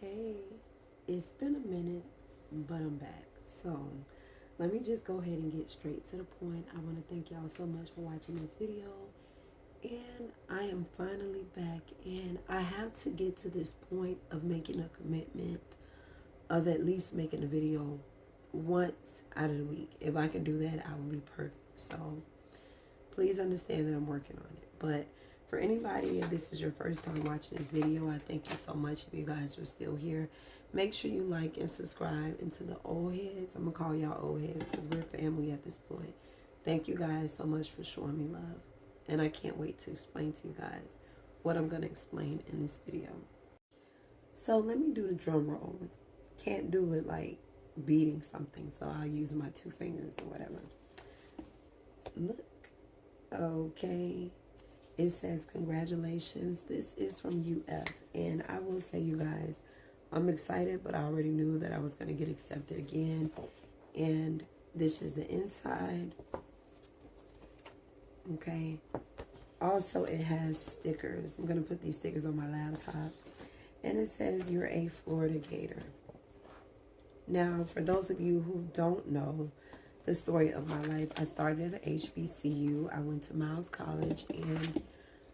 Hey, it's been a minute, but I'm back. So, let me just go ahead and get straight to the point. I want to thank y'all so much for watching this video. And I am finally back, and I have to get to this point of making a commitment of at least making a video once out of the week. If I can do that, I will be perfect. So, please understand that I'm working on it. But for anybody, if this is your first time watching this video, I thank you so much. If you guys are still here, make sure you like and subscribe. And to the old heads, I'm going to call y'all old heads because we're family at this point. Thank you guys so much for showing me love. And I can't wait to explain to you guys what I'm going to explain in this video. So let me do the drum roll. Can't do it like beating something, so I'll use my 2 fingers or whatever. Look. Okay. It says, congratulations. This is from UF. And I will say, you guys, I'm excited, but I already knew that I was going to get accepted again. And this is the inside. Okay. Also, it has stickers. I'm going to put these stickers on my laptop. And it says, you're a Florida Gator. Now, for those of you who don't know the story of my life, I started at HBCU. I went to Miles College, and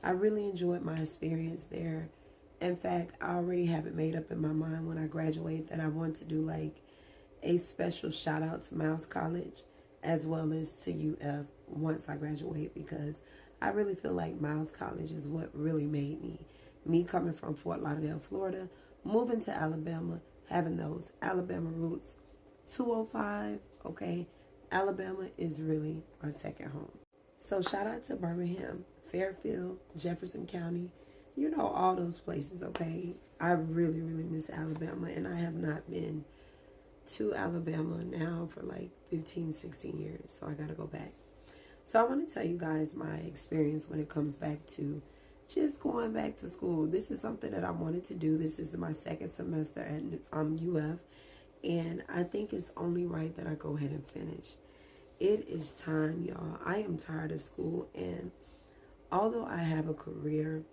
I really enjoyed my experience there. In fact, I already have it made up in my mind when I graduate that I want to do like a special shout out to Miles College as well as to UF once I graduate, because I really feel like Miles College is what really made me. Me coming from Fort Lauderdale, Florida, moving to Alabama, having those Alabama roots. 205, okay? Alabama is really our second home. So shout out to Birmingham, Fairfield, Jefferson County. You know, all those places, okay? I really, really miss Alabama, and I have not been to Alabama now for like 15, 16 years, so I got to go back. So I want to tell you guys my experience when it comes back to just going back to school. This is something that I wanted to do. This is my second semester at UF, and I think it's only right that I go ahead and finish. It is time, y'all. I am tired of school, and although I have a career,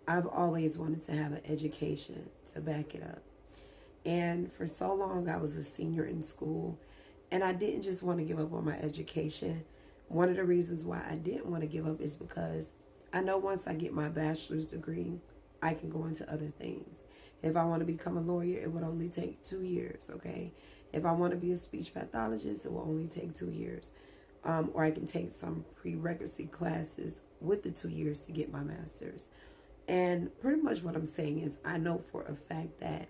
I've always wanted to have an education to back it up. And for so long, I was a senior in school, and I didn't just want to give up on my education. One of the reasons why I didn't want to give up is because I know once I get my bachelor's degree, I can go into other things. If I want to become a lawyer, it would only take 2 years, okay? If I want to be a speech pathologist, it will only take 2 years. Or I can take some prerequisite classes with the 2 years to get my master's. And pretty much what I'm saying is I know for a fact that,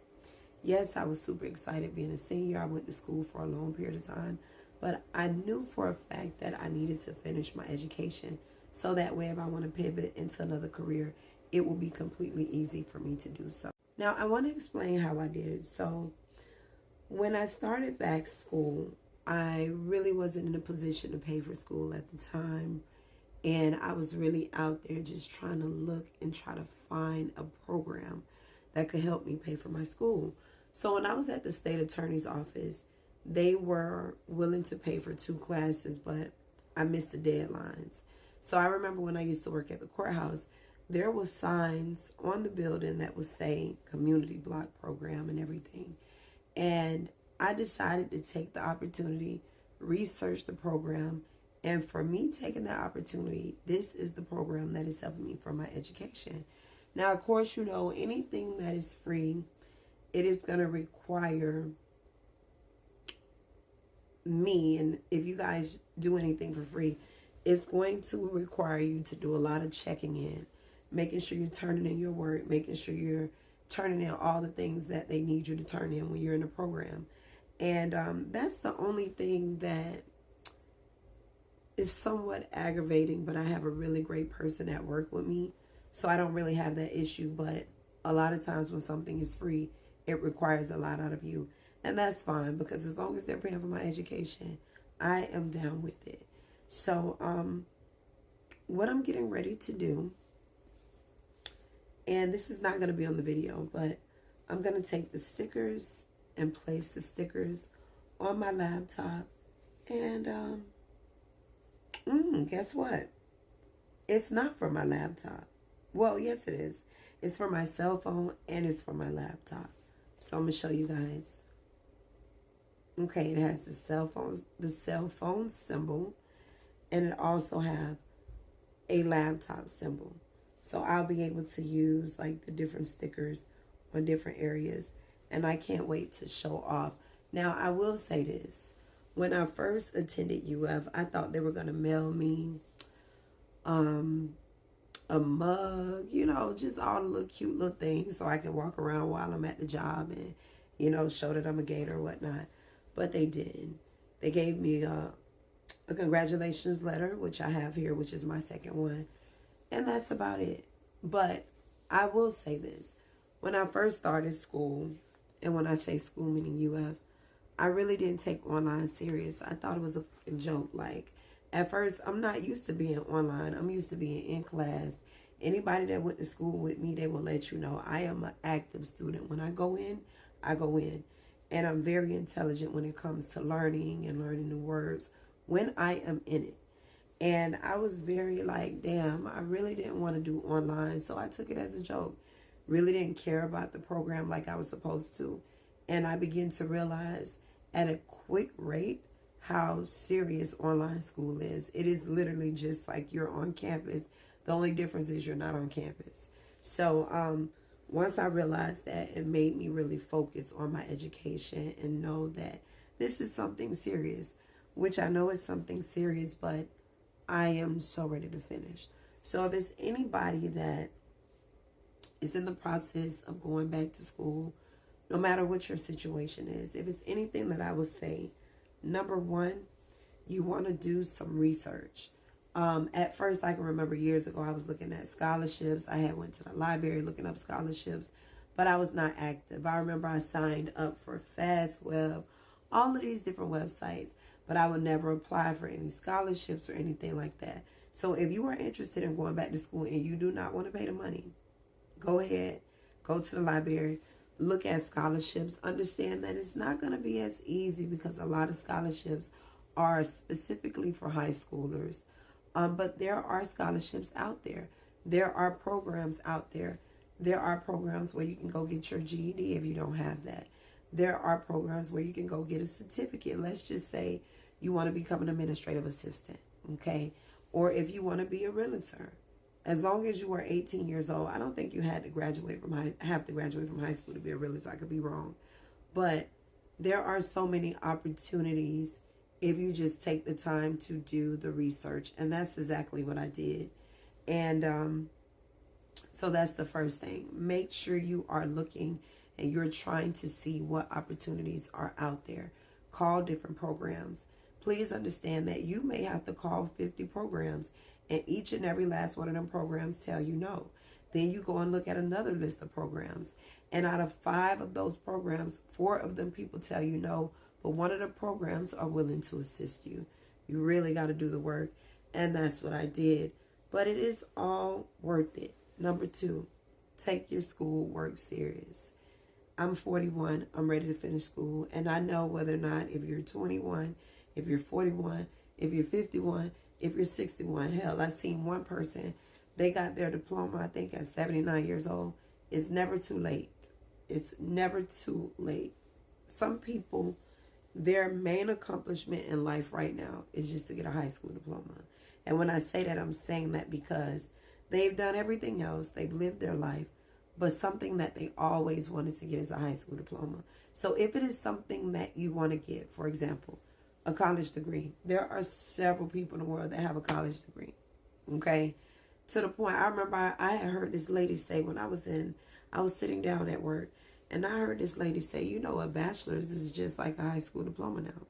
yes, I was super excited being a senior. I went to school for a long period of time. But I knew for a fact that I needed to finish my education, so that way if I want to pivot into another career, it will be completely easy for me to do so. Now, I want to explain how I did it. So when I started back school, I really wasn't in a position to pay for school at the time. And I was really out there just trying to look and try to find a program that could help me pay for my school. So when I was at the state attorney's office, they were willing to pay for 2 classes, but I missed the deadlines. So I remember when I used to work at the courthouse, there was signs on the building that would say community block program and everything. And I decided to take the opportunity, research the program, and for me taking that opportunity, this is the program that is helping me for my education. Now, of course, you know, anything that is free, it is going to require me, and if you guys do anything for free, it's going to require you to do a lot of checking in, making sure you're turning in your work, making sure you're turning in all the things that they need you to turn in when you're in a program. And that's the only thing that is somewhat aggravating, but I have a really great person at work with me, so I don't really have that issue. But a lot of times when something is free, it requires a lot out of you. And that's fine, because as long as they're paying for my education, I am down with it. So what I'm getting ready to do, and this is not going to be on the video, but I'm going to take the stickers and place the stickers on my laptop. And guess what? It's not for my laptop. Well, yes, it is. It's for my cell phone and it's for my laptop. So I'm going to show you guys. Okay, it has the cell phone symbol, and it also have a laptop symbol. So I'll be able to use like the different stickers on different areas, and I can't wait to show off. Now, I will say this. When I first attended UF, I thought they were going to mail me a mug, you know, just all the little cute little things so I can walk around while I'm at the job and, you know, show that I'm a gator or whatnot. But they didn't. They gave me a congratulations letter, which I have here, which is my second one. And that's about it. But I will say this. When I first started school, and when I say school meaning UF, I really didn't take online serious. I thought it was a fucking joke. Like, at first, I'm not used to being online. I'm used to being in class. Anybody that went to school with me, they will let you know I am an active student. When I go in, I go in. And I'm very intelligent when it comes to learning and learning new words when I am in it. And I was very like, damn, I really didn't want to do online. So I took it as a joke. Really didn't care about the program like I was supposed to. And I began to realize at a quick rate how serious online school is. It is literally just like you're on campus. The only difference is you're not on campus. So once I realized that, it made me really focus on my education and know that this is something serious, which I know is something serious, but I am so ready to finish. So if it's anybody that is in the process of going back to school, no matter what your situation is, if it's anything that I would say, number one, you want to do some research. At first, I can remember years ago, I was looking at scholarships. I had went to the library looking up scholarships, but I was not active. I remember I signed up for FastWeb, all of these different websites, but I would never apply for any scholarships or anything like that. So if you are interested in going back to school and you do not want to pay the money, go ahead, go to the library, look at scholarships. Understand that it's not going to be as easy because a lot of scholarships are specifically for high schoolers. But there are scholarships out there. There are programs out there. There are programs where you can go get your GED if you don't have that. There are programs where you can go get a certificate. Let's just say you want to become an administrative assistant, okay? Or if you want to be a realtor. As long as you are 18 years old, I don't think you have to graduate from high school to be a realtor. I could be wrong. But there are so many opportunities if you just take the time to do the research. And that's exactly what I did. And so that's the first thing. Make sure you are looking and you're trying to see what opportunities are out there. Call different programs. Please understand that you may have to call 50 programs, and each and every last one of them programs tell you no. Then you go and look at another list of programs, and out of 5 of those programs, 4 of them people tell you no, but one of the programs are willing to assist you. You really got to do the work, and that's what I did. But it is all worth it. Number 2, take your school work serious. I'm 41. I'm ready to finish school, and I know whether or not if you're 21, if you're 41, if you're 51, if you're 61. Hell, I've seen one person, they got their diploma, I think, at 79 years old. It's never too late. It's never too late. Some people, their main accomplishment in life right now is just to get a high school diploma. And when I say that, I'm saying that because they've done everything else. They've lived their life. But something that they always wanted to get is a high school diploma. So if it is something that you want to get, for example, a college degree. There are several people in the world that have a college degree. Okay? To the point, I remember I had heard this lady say when I was sitting down at work, and I heard this lady say, you know, a bachelor's is just like a high school diploma now.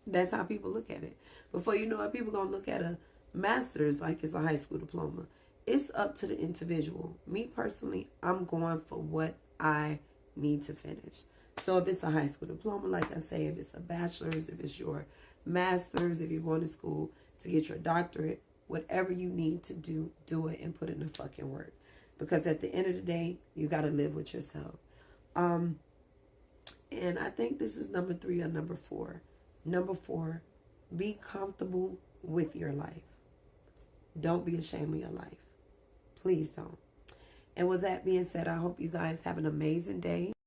That's how people look at it. Before you know it, people going to look at a master's like it's a high school diploma. It's up to the individual. Me personally, I'm going for what I need to finish. So if it's a high school diploma, like I say, if it's a bachelor's, if it's your master's, if you're going to school to get your doctorate, whatever you need to do, do it and put in the fucking work. Because at the end of the day, you got to live with yourself. And I think this is number 3 or number 4. Number 4, be comfortable with your life. Don't be ashamed of your life. Please don't. And with that being said, I hope you guys have an amazing day.